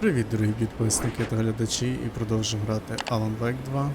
Привіт, дорогі підписники та глядачі, і продовжуємо грати Alan Wake 2.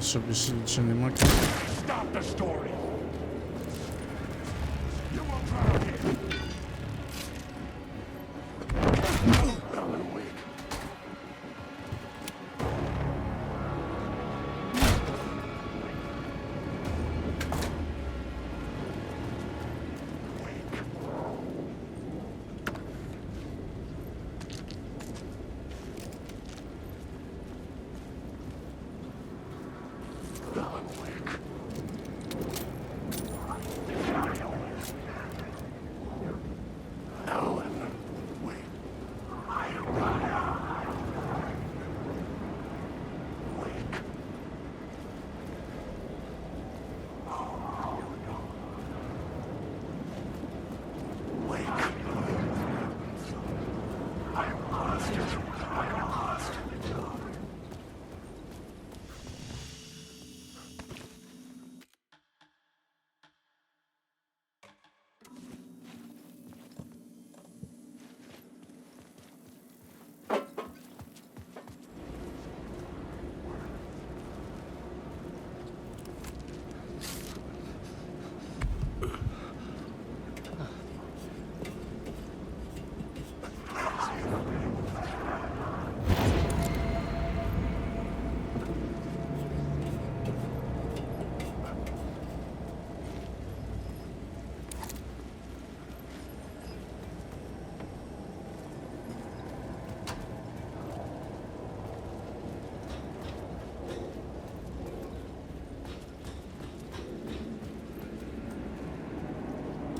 Що більше нічого нема.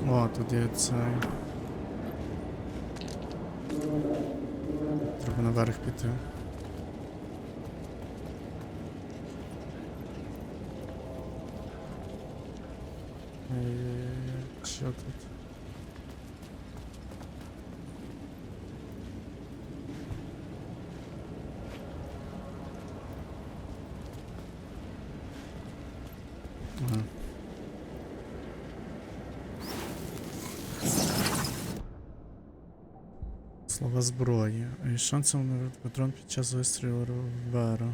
О, тут є цей. Треба наверх піти. Що тут? Ага. Слова зброї. І шансом на патрон під час вистрілу револьвера.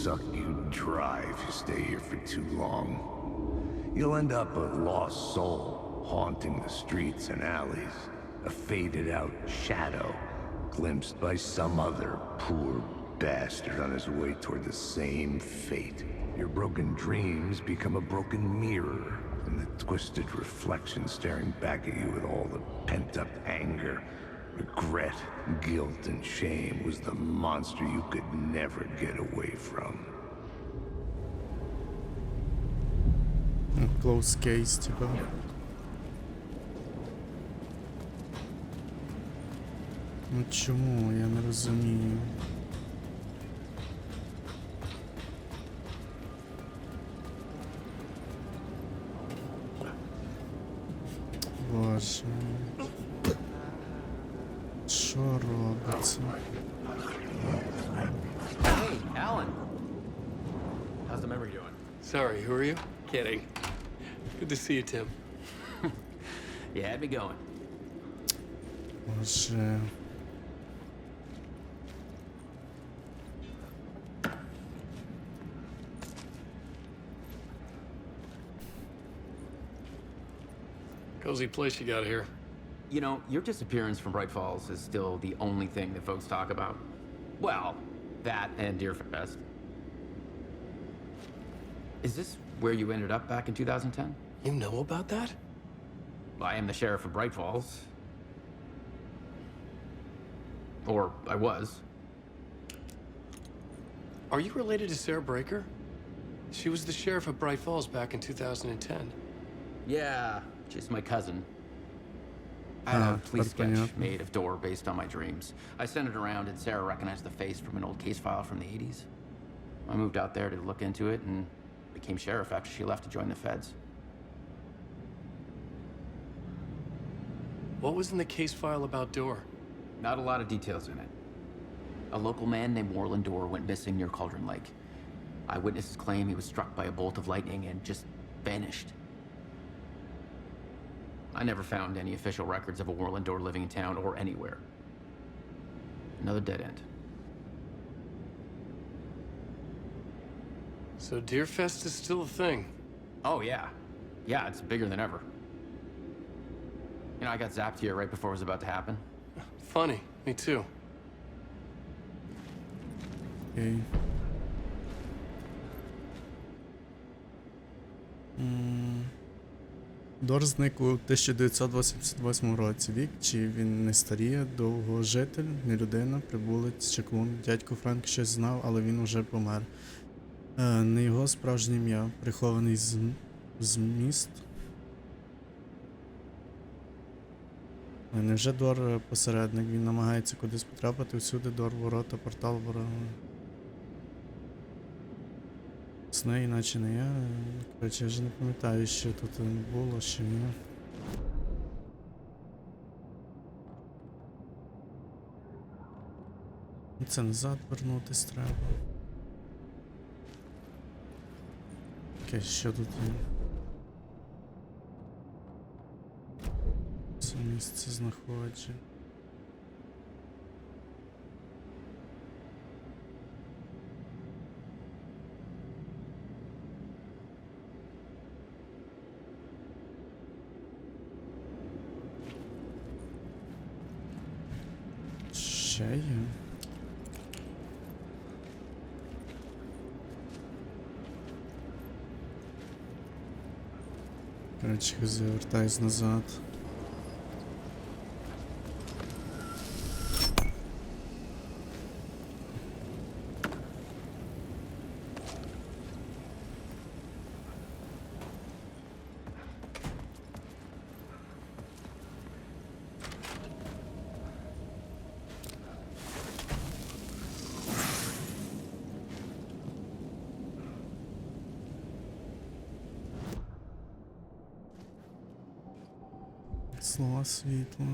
Suck you dry if you stay here for too long. You'll end up a lost soul, haunting the streets and alleys. A faded out shadow, glimpsed by some other poor bastard on his way toward the same fate. Your broken dreams become a broken mirror, and the twisted reflection staring back at you with all the pent-up anger, regret, guilt, and shame was the monster you could never get away from. Close case, типа. Ну чому? Я не розумію. Боже. Що робиться? Hey, Alan. How's the memory doing? Sorry, who are you? Kidding. Good to see you, Tim. You had me going. Боже. Cozy place you got here. You know, your disappearance from Bright Falls is still the only thing that folks talk about. Well, that and Deerfest. Is this where you ended up back in 2010? You know about that? I am the sheriff of Bright Falls. Or I was. Are you related to Sarah Breaker? She was the sheriff of Bright Falls back in 2010. Yeah, she's my cousin. I had a police sketch понятно. made of Door based on my dreams. I sent it around and Sarah recognized the face from an old case file from the 80s. I moved out there to look into it and became sheriff after she left to join the feds. What was in the case file about Door? Not a lot of details in it. A local man named Warland Door went missing near Cauldron Lake. Eyewitnesses claim he was struck by a bolt of lightning and just vanished. I never found any official records of a Warland Door living in town or anywhere. Another dead end. So Deerfest is still a thing. Oh, yeah. Yeah, it's bigger than ever. You know, I got zapped here right before it was about to happen. Funny, me too. Окей. Дор зник у 1988 році. Вік, чи він не старіє, довгожитель, не людина, прибулець, чаклун. Дядько Френк щось знав, але він уже помер. Не його справжнє ім'я, прихований зміст. Невже Дор посередник? Він намагається кудись потрапити, всюди Дор, ворота, портал, ворога. Сни, іначе не я. Коротше, я вже не пам'ятаю, що тут було, що ні. Це назад вернутись треба. Окей, що тут є? Це місце знаходження. Ще є? Коротше, завертаюсь назад. Слова світла.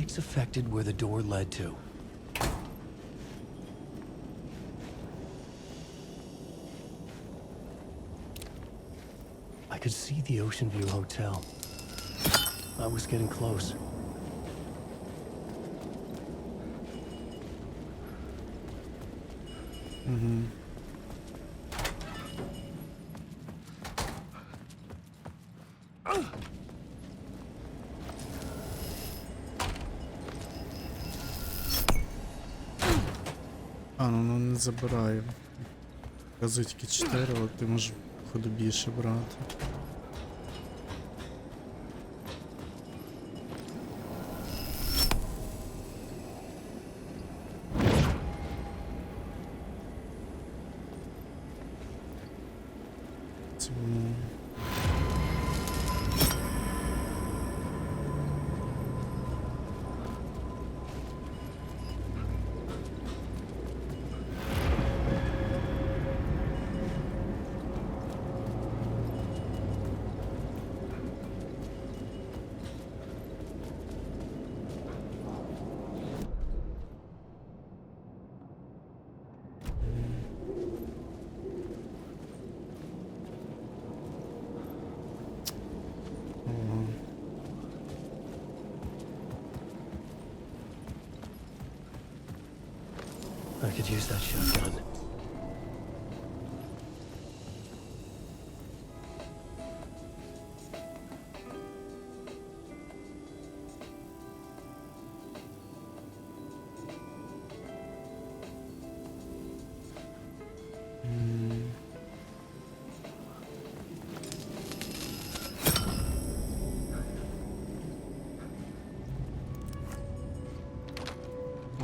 spikes affected where the door led to. I could see the Ocean View Hotel. I was getting close. Ну не забираю. Показує тільки 4, але ти можеш походу більше брати. I could use that shotgun.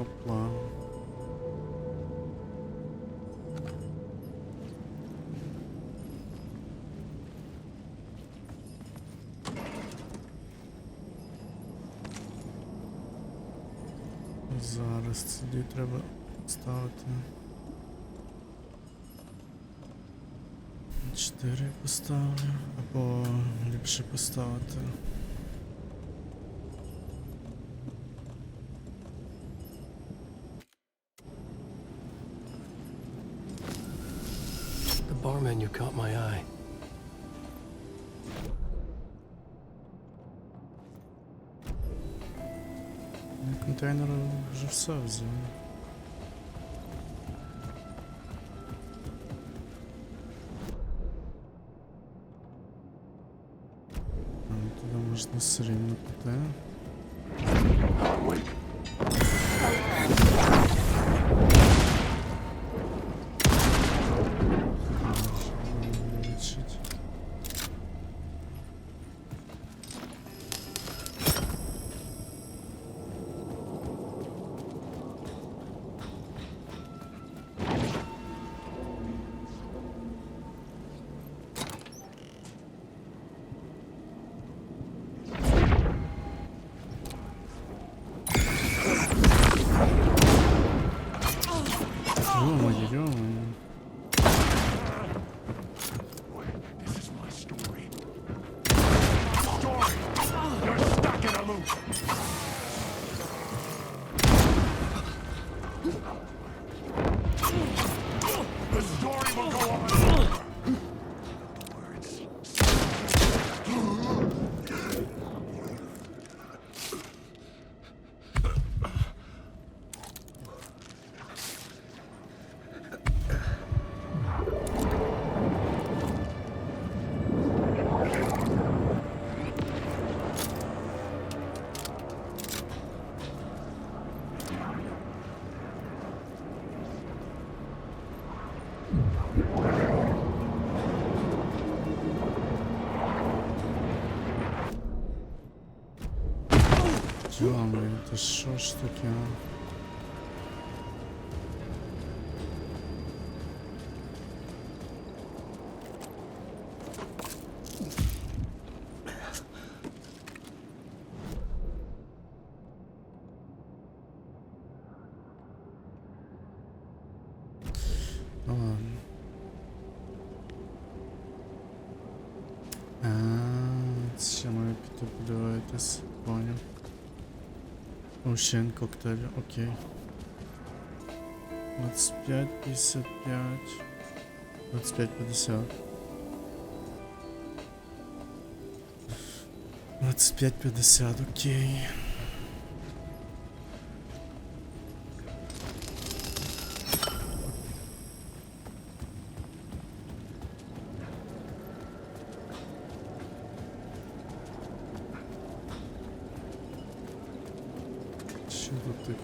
Опа. Зараз сюди треба ставити. 4 поставлю, або ліпше поставити. The bar menu caught my eye. Контейнер вже все взяв. Туди можна все рівно піти. Ё-моё. This is my story. Story! You're stuck in a loop! The story will go on! Ё-моё, это шо ж таке? Ладно. Ще маю піти подивитись, поняв. Ocean коктейль, окей. 25, 55, 25, 50. 25, 50, окей. Що тут таке?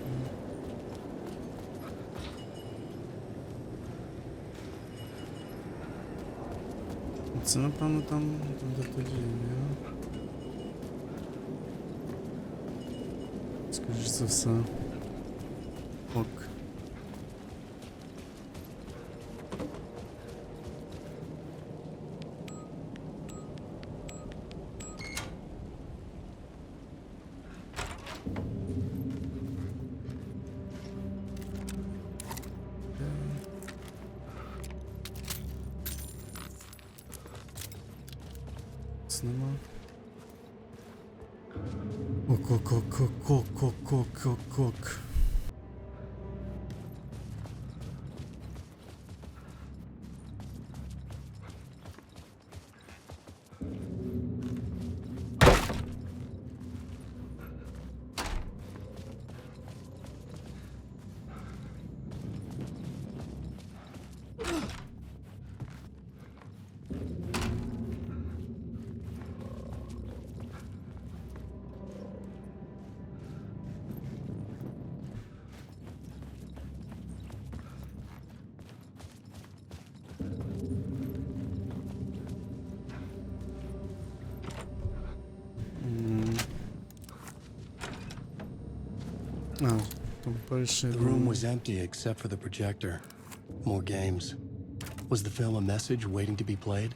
Це, напевно, там, де тоді, ні? Скоріш за все. Ок. Нема. Ок. The room was empty except for the projector. More games. Was the film a message waiting to be played?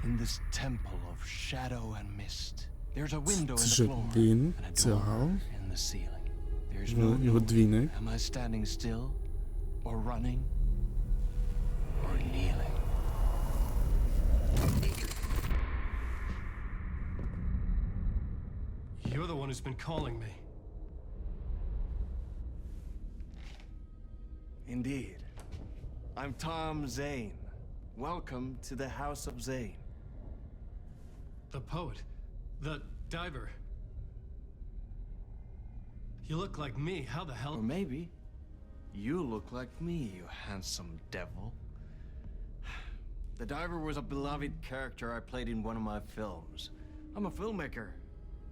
In this temple of shadow and mist, there's a window in the Це floor він, and a це door Гал, in the ceiling. There's no його knowing, двійник. am I standing still, or running, or kneeling? You're the one who's been calling me. Indeed. I'm Tom Zane. Welcome to the House of Zane. The poet. The diver. You look like me. How the hell? Or maybe you look like me, you handsome devil. The diver was a beloved character I played in one of my films. I'm a filmmaker,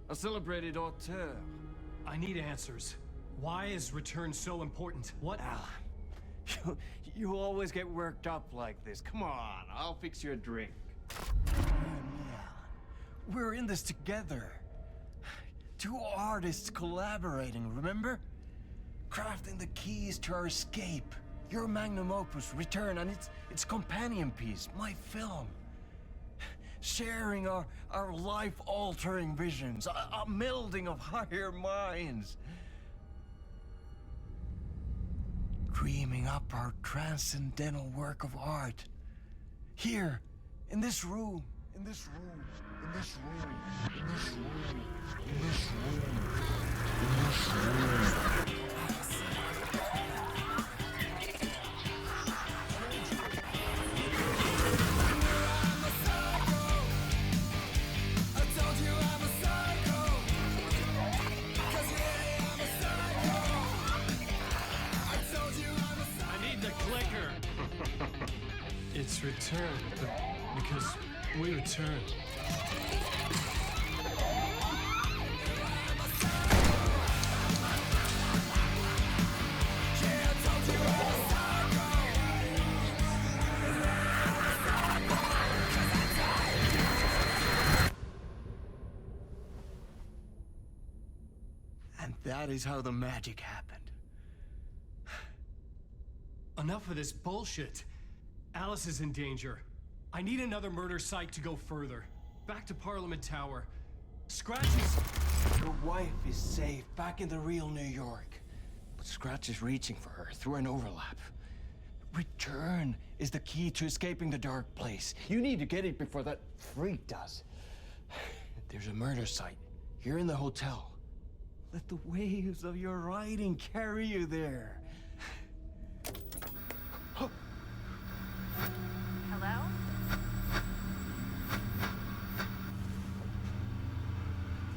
a celebrated auteur. I need answers. Why is return so important? What? Alan, you always get worked up like this. Come on, I'll fix you a drink. We're in this together. Two artists collaborating, remember? Crafting the keys to our escape. Your magnum opus, Return, and its companion piece, my film. Sharing our life-altering visions, a melding of higher minds. Dreaming up our transcendental work of art. Here, in this room, in this room, in this room, in this room, in this room, in this room. must return, because we return. And that is how the magic happened. Enough of this bullshit. Alice is in danger. I need another murder site to go further. Back to Parliament Tower. Scratch is... Your wife is safe back in the real New York. But Scratch is reaching for her through an overlap. Return is the key to escaping the dark place. You need to get it before that freak does. There's a murder site here in the hotel. Let the waves of your writing carry you there. Hello?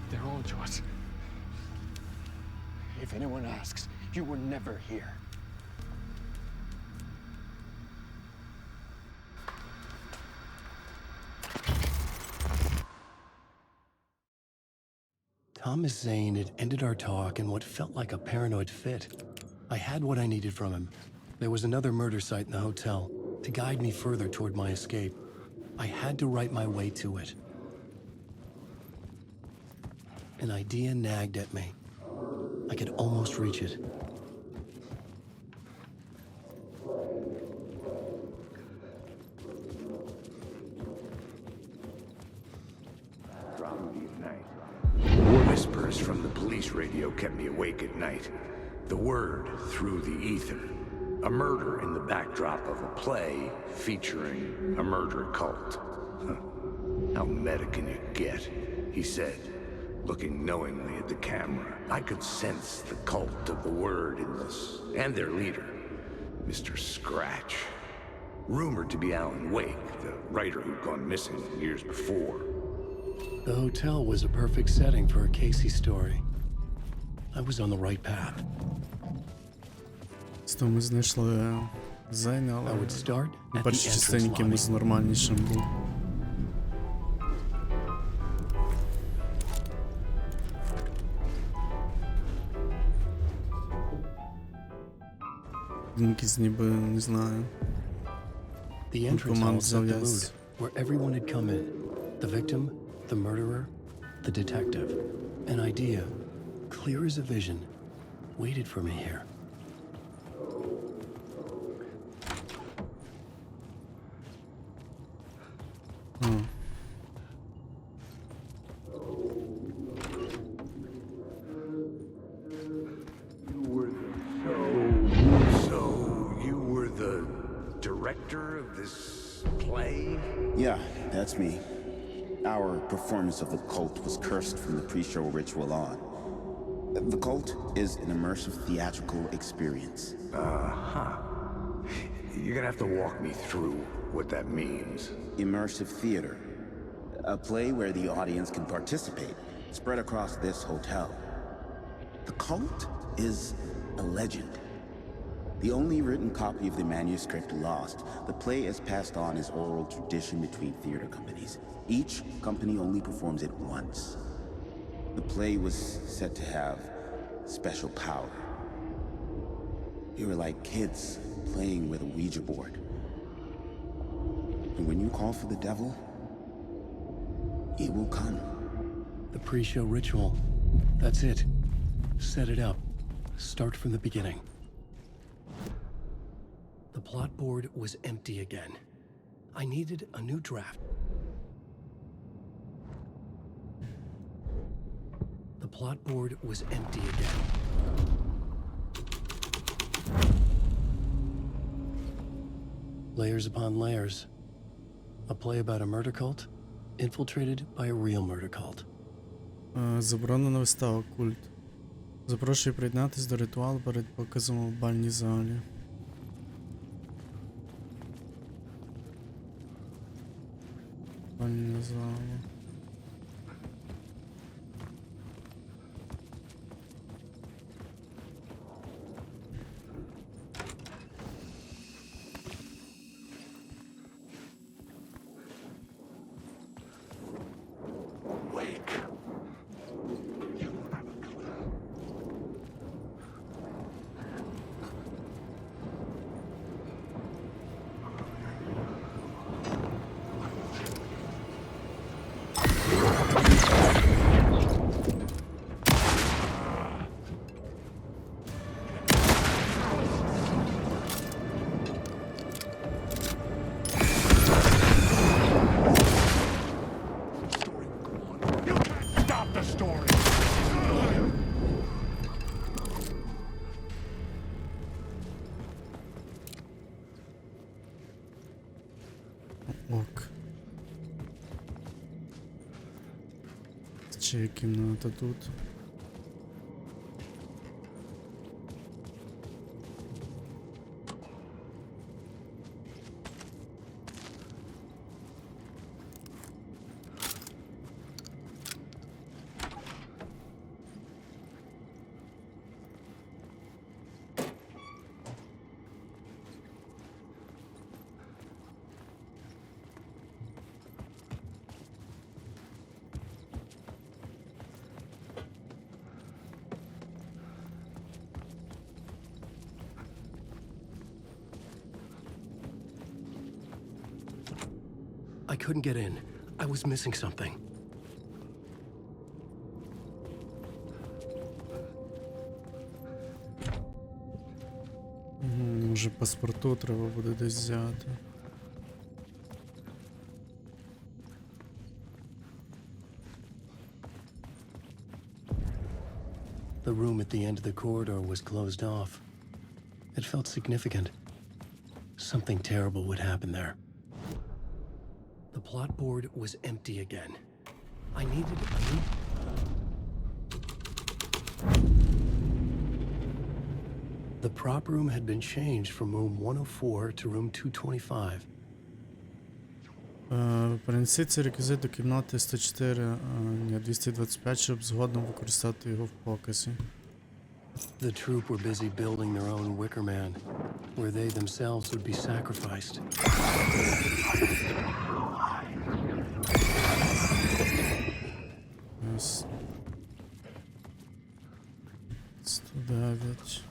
They're all to us. If anyone asks, you were never here. Thomas Zane had ended our talk in what felt like a paranoid fit. I had what I needed from him. There was another murder site in the hotel to guide me further toward my escape. I had to write my way to it. An idea nagged at me. I could almost reach it. Whispers from the police radio kept me awake at night. The word through the ether. A murder in the backdrop of a play featuring a murder cult. Huh. How meta can you get? He said, looking knowingly at the camera. I could sense the cult of the word in this, and their leader, Mr. Scratch. Rumored to be Alan Wake, the writer who'd gone missing years before. The hotel was a perfect setting for a Casey story. I was on the right path. То ми знайшли Зейна, I але would start у at першій the частині entrance якимось lobby. нормальнішим був. Він якийсь ніби, не знаю. The entrance Command hall set the Zodiac. mood, where everyone had come in. The victim, the murderer, the detective. An idea, clear as a vision, waited for me here. So you were the director of this play? Yeah, that's me. Our performance of the cult was cursed from the pre-show ritual on. The cult is an immersive theatrical experience. Uh-huh. You're gonna have to walk me through what that means. Immersive theater. A play where the audience can participate, spread across this hotel. The cult is a legend. The only written copy of the manuscript lost, the play is passed on as oral tradition between theater companies. Each company only performs it once. The play was said to have special power. We were like kids playing with a Ouija board. And when you call for the devil, he will come. The pre-show ritual. That's it. Set it up. Start from the beginning. The plot board was empty again. I needed a new draft. The plot board was empty again. Layers upon layers. A play about a murder cult, infiltrated by a real murder cult. Заборонена вистава «Культ». Запрошую приєднатись до ритуалу перед показом у бальній залі. Бальня зала. story. Ок. Ще є кімната тут. I couldn't get in. I was missing something. Може паспорту треба буде десь взяти. The room at the end of the corridor was closed off. It felt significant. Something terrible would happen there. The plot board was empty again. I needed a new... The prop room had been changed from room 104 to room 225. Перенесіть цей реквізит до кімнати 104, 225, щоб згодом використати його в показі. The troop were busy building their own Wicker Man, where they themselves would be sacrificed. Ось. 109.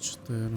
Чотири.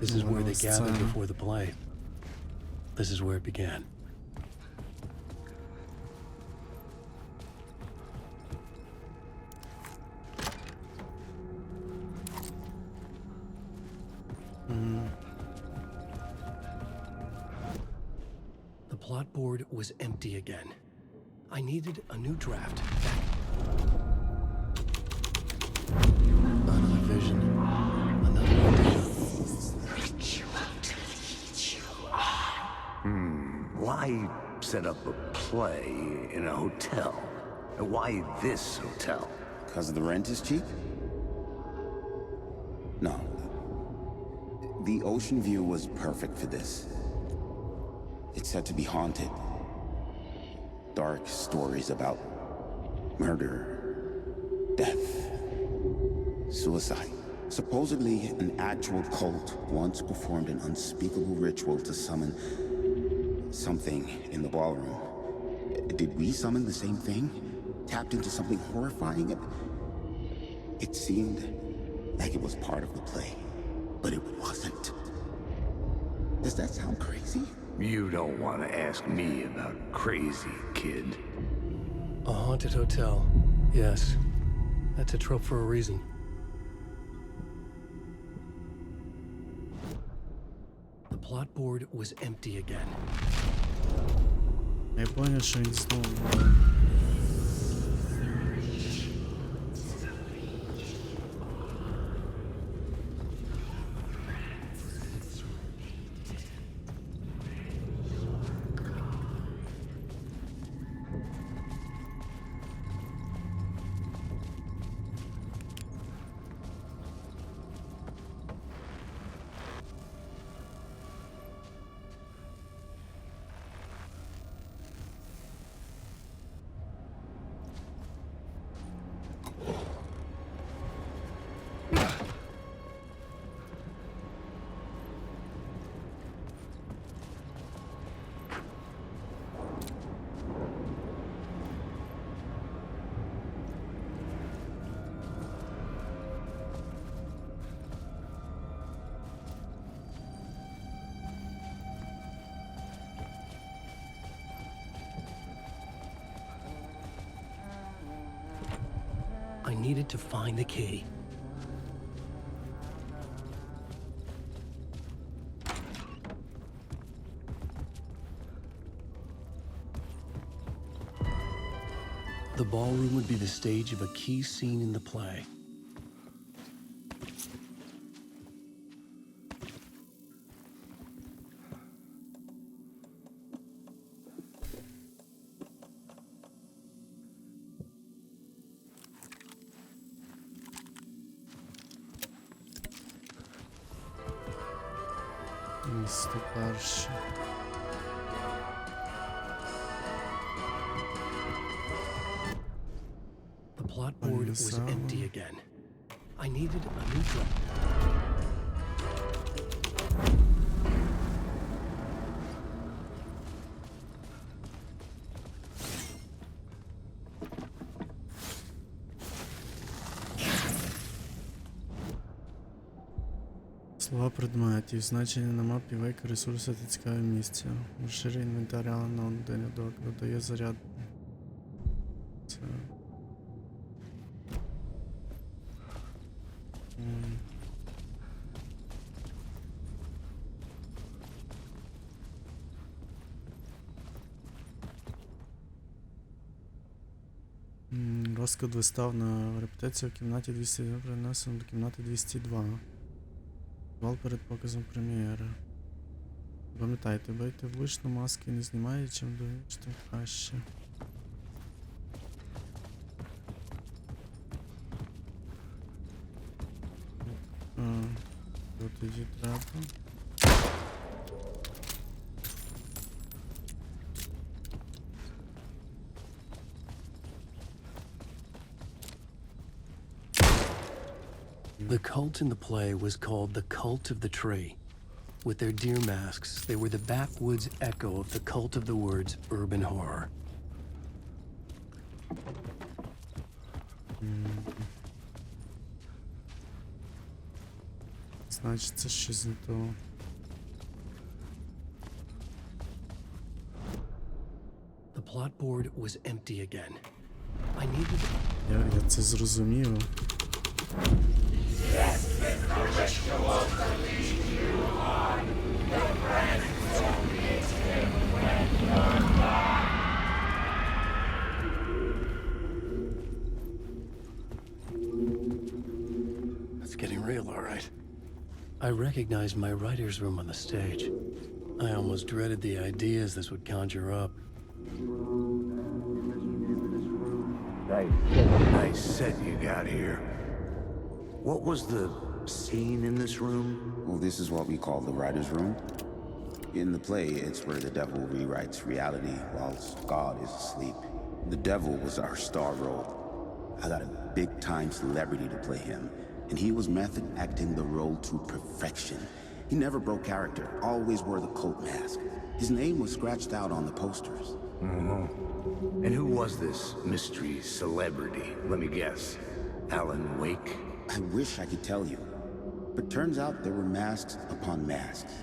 This is where they Ось gathered це. before the play. This is where it began. The plot board was empty again. I needed a new draft. Another vision. Another idea. Why set up a play in a hotel? And why this hotel? Because the rent is cheap? No. The ocean view was perfect for this. It's said to be haunted. Dark stories about murder, death, suicide. Supposedly, an actual cult once performed an unspeakable ritual to summon something in the ballroom. Did we summon the same thing? Tapped into something horrifying? It seemed like it was part of the play, but it wasn't. Does that sound crazy? You don't want to ask me about crazy, kid. A haunted hotel. Yes. That's a trope for a reason. The plot board was empty again. Я понял, що він знову. I needed to find the key. The ballroom would be the stage of a key scene in the play. Місто перше. The plot board was Undecided. empty again. I needed a new draft. Слова предметів, значення на мапі, вейк, ресурси та цікаві місця. Розширює інвентаря на один рядок, додає заряд. Це... Розклад вистав на репетицію в кімнаті 200 перенесено до кімнати 202. Вал перед показом прем'єри. Пам'ятайте, бийте влучно, маски не знімає, чим довше, тим краще. Що тоді треба? The cult in the play was called the Cult of the Tree. With their deer masks, they were the backwoods echo of the cult of the words urban horror. Значить, це щось не то. The plot board was empty again. I needed... Я це зрозумів. It's getting real, all right. I recognized my writer's room on the stage. I almost dreaded the ideas this would conjure up. Nice set you got here. What was the scene in this room? Well, this is what we call the writer's room. In the play, it's where the devil rewrites reality whilst God is asleep. The devil was our star role. I got a big-time celebrity to play him, and he was method acting the role to perfection. He never broke character, always wore the coat mask. His name was scratched out on the posters. And who was this mystery celebrity? Let me guess. Alan Wake? I wish I could tell you, but turns out there were masks upon masks.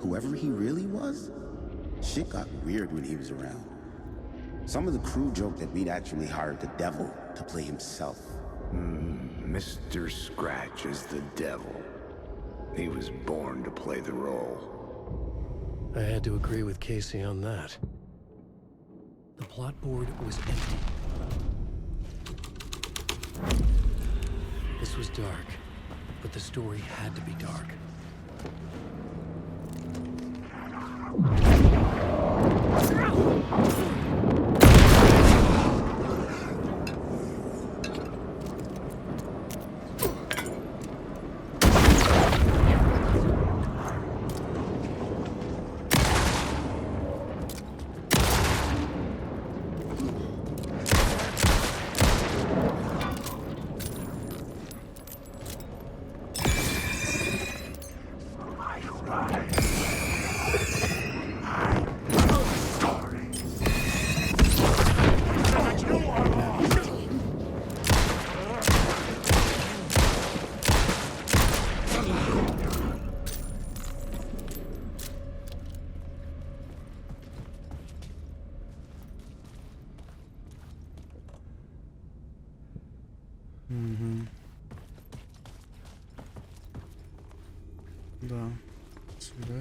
Whoever he really was, shit got weird when he was around. Some of the crew joked that we'd actually hired the devil to play himself. Mr. Scratch is the devil. He was born to play the role. I had to agree with Casey on that. The plot board was empty. This was dark, but the story had to be dark. Да. Сюда.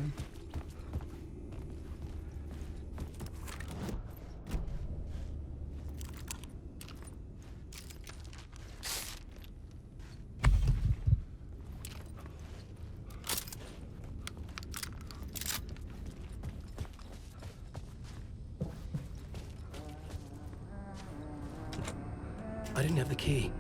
I didn't have the key.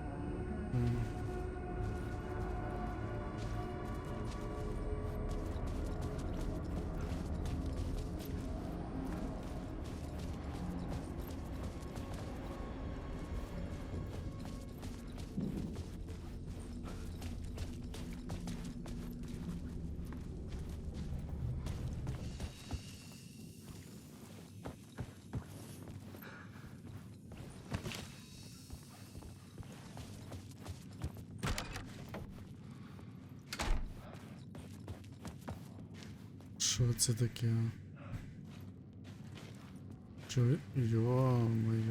Що це таке? Чо? Йо-моє.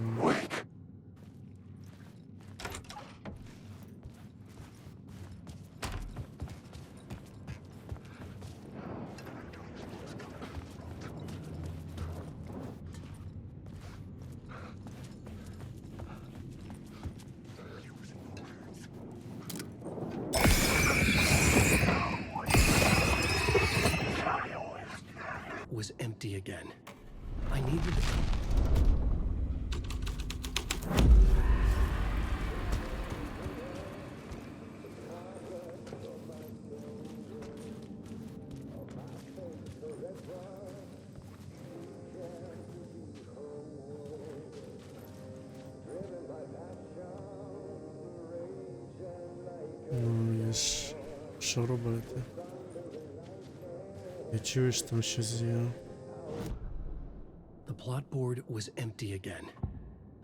Was empty again. I needed... Ну, я ж... Що робити? Я чую, що там щось є. The plot board was empty again.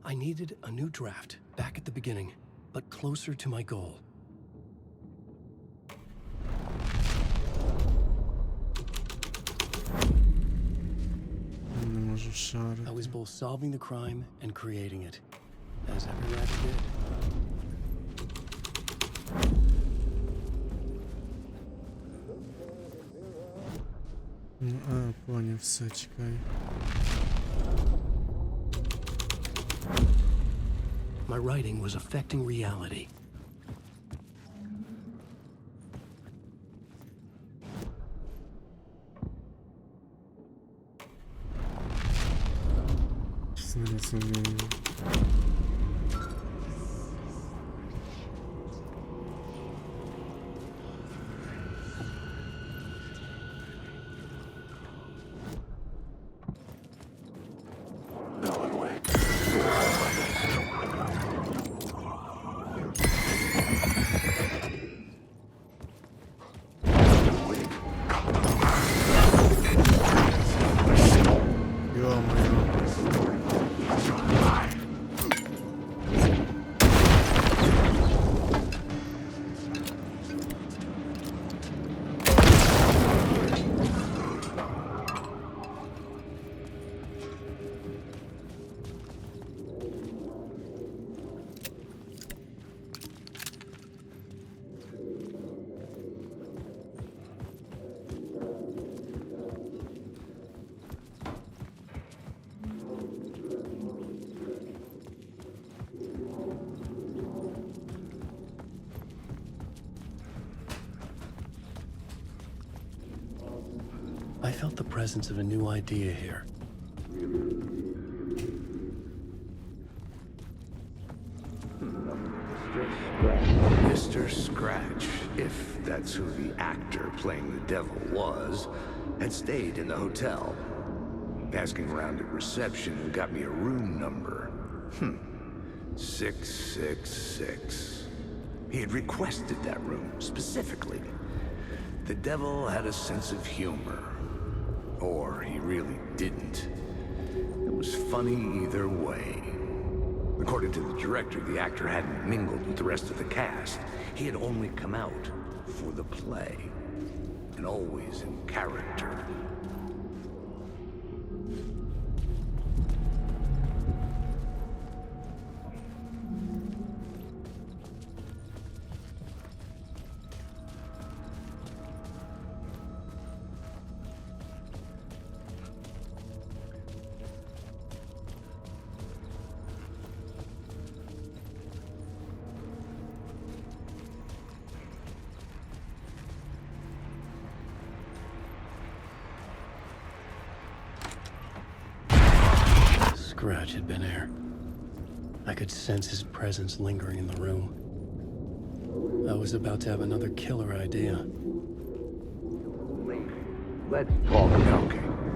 I needed a new draft, back at the beginning, but closer to my goal. можу I шарити. was both solving the crime and creating it, as every actor did. Ну, поняв, все, чекай. My writing was affecting reality. Щось не розумію. Йо-моє. I felt the presence of a new idea here. Mr. Scratch, if that's who the actor playing the devil was, had stayed in the hotel. Asking around at reception got me a room number. 666. He had requested that room, specifically. The devil had a sense of humor. Or he really didn't. It was funny either way. According to the director, the actor hadn't mingled with the rest of the cast. He had only come out for the play. And always in character. Scratch had been here. I could sense his presence lingering in the room. I was about to have another killer idea.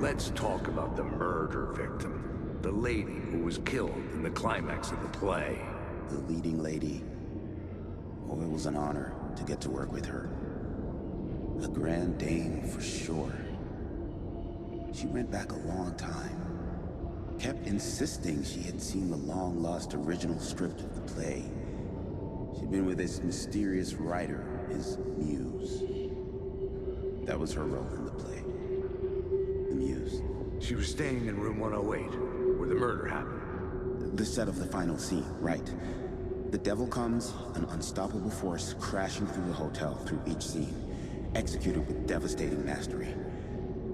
Let's talk about the murder victim. The lady who was killed in the climax of the play. The leading lady. Oh, it was an honor to get to work with her. A grand dame for sure. She went back a long time. Kept insisting she had seen the long-lost original script of the play. She'd been with this mysterious writer, his muse. That was her role in the play. The muse. She was staying in room 108, where the murder happened. The set of the final scene, right. The devil comes, an unstoppable force crashing through the hotel through each scene, executed with devastating mastery.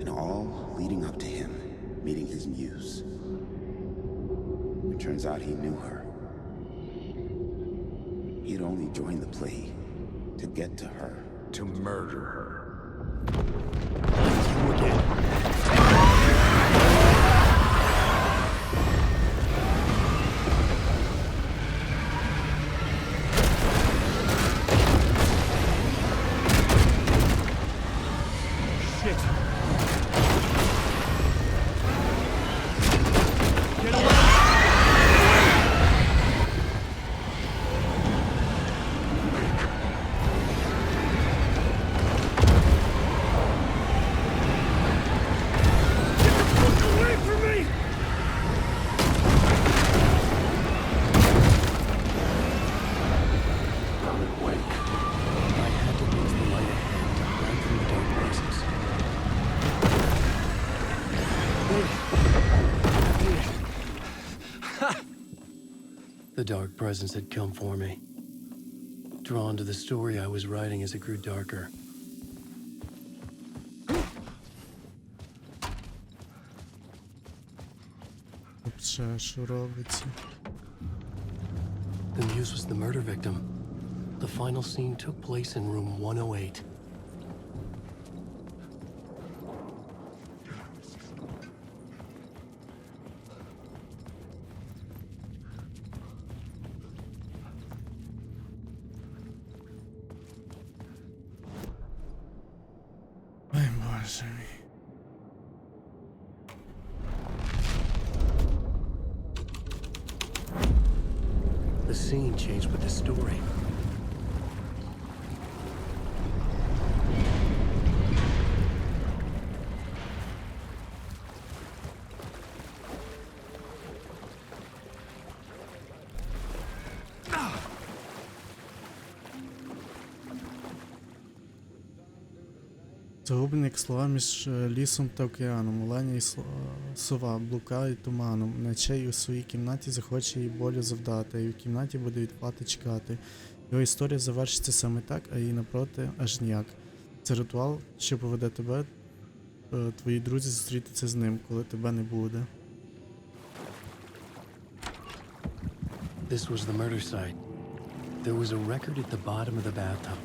And all leading up to him meeting his muse. It turns out he knew her. He had only joined the play to get to her. To murder her. You again. dark presence had come for me. Drawn to the story I was writing as it grew darker. Ще що робиться? The muse was the murder victim. The final scene took place in room 108. Ой, боже мій. The scene changed with the story. Загублені як слова між лісом та океаном, Оленя і сова, блукають туманом, нечей у своїй кімнаті захоче їй болю завдати, і в кімнаті буде відплати чекати. Його історія завершиться саме так, а її напроти аж ніяк. Це ритуал, що поведе тебе, твої друзі зустрітися з ним, коли тебе не буде. This was the murder site. There was a record at the bottom of the bathtub.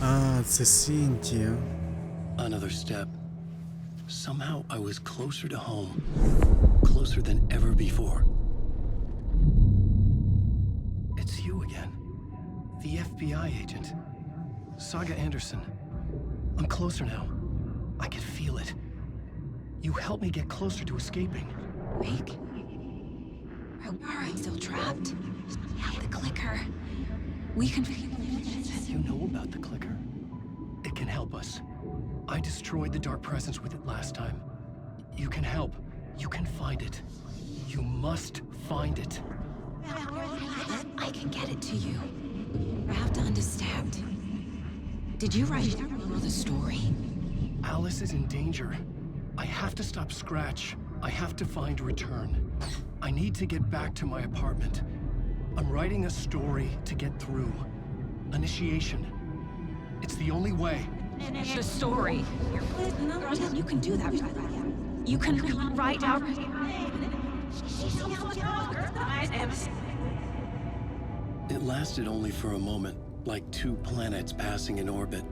А, це Сінтія. Another step. Somehow I was closer to home. Closer than ever before. It's you again. The FBI agent. Saga Anderson. I'm closer now. I can feel it. You helped me get closer to escaping. Wake? Are I still trapped? The clicker. We can... You know about the clicker? It can help us. I destroyed the dark presence with it last time. You can help. You can find it. You must find it. I can get it to you. I have to understand. Did you write the story? Alice is in danger. I have to stop Scratch. I have to find Return. I need to get back to my apartment. I'm writing a story to get through. Initiation. It's the only way. The story. You can do that. You can write out... It lasted only for a moment, like two planets passing in orbit.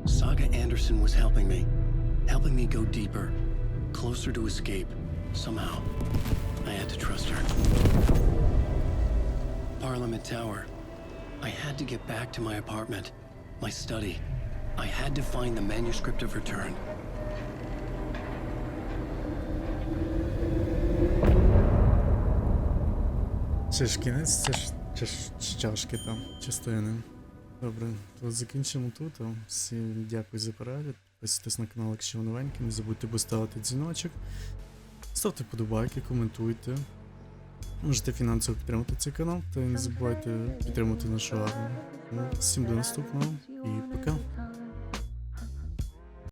Saga Anderson was helping me go deeper, closer to escape, somehow. I had to trust her. Parliament Tower. I had to get back to my apartment, my study. I had to find the manuscript of Return. Це ж кінець, це ж чашки там, частини. Добре, то закінчимо тут. Всім дякую за перегляд. Підписуйтесь на канал, якщо ви новенькі. Не забудьте поставити дзвіночок. Ставте подобайки, коментуйте. Можете фінансово підтримати цей канал, та не забувайте підтримати нашу армію. Всім до наступного і пока.